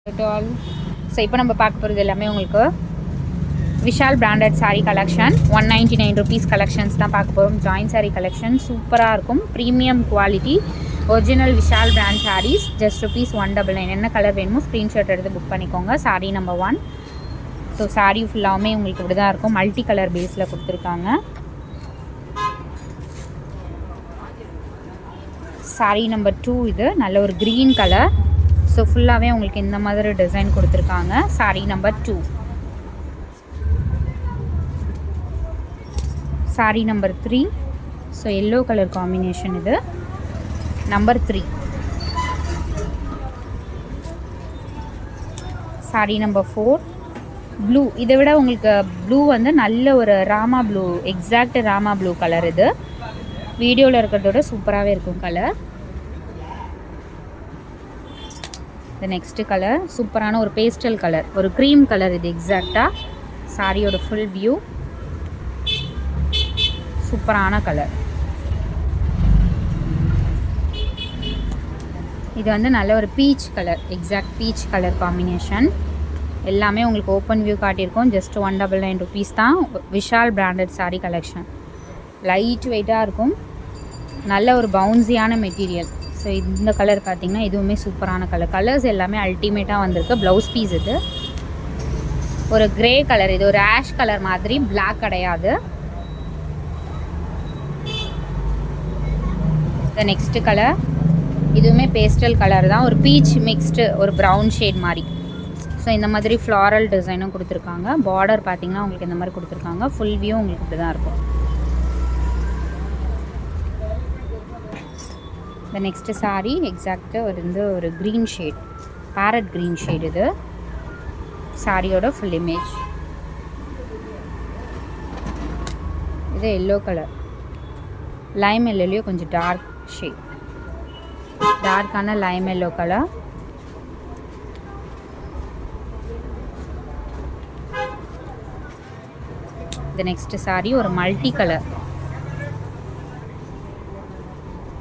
So இப்போ நம்ம பார்க்க போகிறது எல்லாமே உங்களுக்கு Vishal branded sari collection 199 rupees collections தான் பார்க்க போகிறோம். ஜாயின் சாரீ கலெக்ஷன் சூப்பராக இருக்கும். Premium quality original Vishal brand saris just ₹199. என்ன கலர் வேணுமோ ஸ்க்ரீன்ஷாட் எடுத்து புக் பண்ணிக்கோங்க. சாரீ நம்பர் 1. ஸோ சாரீ ஃபுல்லாகவுமே உங்களுக்கு இப்படி தான் இருக்கும். மல்டி கலர் பேஸில் கொடுத்துருக்காங்க. சாரீ நம்பர் 2 இது நல்ல ஒரு க்ரீன் கலர். ஸோ ஃபுல்லாகவே உங்களுக்கு இந்த மாதிரி டிசைன் கொடுத்துருக்காங்க. Sari number 2. Sari number 3. So yellow colour combination இது. நம்பர் 3. சாரீ நம்பர் 4. ப்ளூ. இதை விட உங்களுக்கு ப்ளூ வந்து நல்ல ஒரு Rama blue, exact Rama blue colour. இது வீடியோவில் இருக்கிறதோட சூப்பராகவே இருக்கும் கலர். இந்த நெக்ஸ்ட் கலர் சூப்பரான ஒரு பேஸ்டல் கலர், ஒரு க்ரீம் கலர். இது எக்ஸாக்டாக சாரியோட ஃபுல் வியூ. சூப்பரான கலர். இது வந்து நல்ல ஒரு peach colour, exact peach colour combination. எல்லாமே உங்களுக்கு ஓப்பன் வியூ காட்டியிருக்கோம். ஜஸ்ட் ₹199 தான். Vishal branded sari collection. Light வெயிட்டாக இருக்கும். நல்ல ஒரு பவுன்ஸியான மெட்டீரியல். ஸோ இந்த கலர் பார்த்திங்கன்னா இதுவுமே சூப்பரான கலர். கலர்ஸ் எல்லாமே அல்டிமேட்டாக வந்திருக்கு. ப்ளவுஸ் பீஸ் இது ஒரு க்ரே கலர். இது ஒரு ஆஷ் கலர் மாதிரி, பிளாக் கிடையாது. இந்த நெக்ஸ்ட் கலர் இதுவுமே பேஸ்டல் கலர் தான். ஒரு பீச் மிக்ஸ்டு ஒரு ப்ரௌன் ஷேட் மாதிரி. ஸோ இந்த மாதிரி ஃப்ளாரல் டிசைனும் கொடுத்துருக்காங்க. பார்டர் பார்த்திங்கன்னா உங்களுக்கு இந்த மாதிரி கொடுத்துருக்காங்க. ஃபுல் வியூ உங்களுக்கு இப்படி தான் இருக்கும். இந்த நெக்ஸ்ட் சாரீ எக்ஸாக்டாக ஒரு green shade, parrot green shade. இது சாரியோட ஃபுல் இமேஜ். இது எல்லோ கலர், லைம் எல்லோலையோ கொஞ்சம் டார்க் ஷேட், டார்க்கான லைம் எல்லோ கலர். இந்த நெக்ஸ்ட் சாரீ ஒரு மல்டி கலர்.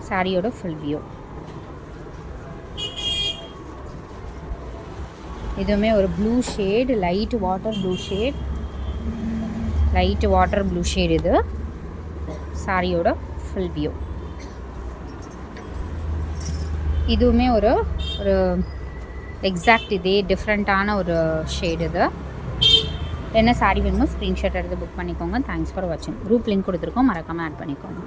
சாரியோட ஃபுல் வியூ. இதுவுமே ஒரு blue shade, light water blue shade, light water blue shade. இது சாரியோட ஃபுல் வியூ. இதுவுமே ஒரு எக்ஸாக்ட் இதே டிஃப்ரெண்ட்டான ஒரு ஷேட். இது என்ன சாரீ வேணுமோ ஸ்க்ரீன்ஷாட் எடுத்து புக் பண்ணிக்கோங்க. தேங்க்ஸ் ஃபார் வாட்சிங். குரூப் லிங்க் கொடுத்துருக்கோம், மறக்காமல் ஆட் பண்ணிக்கோங்க.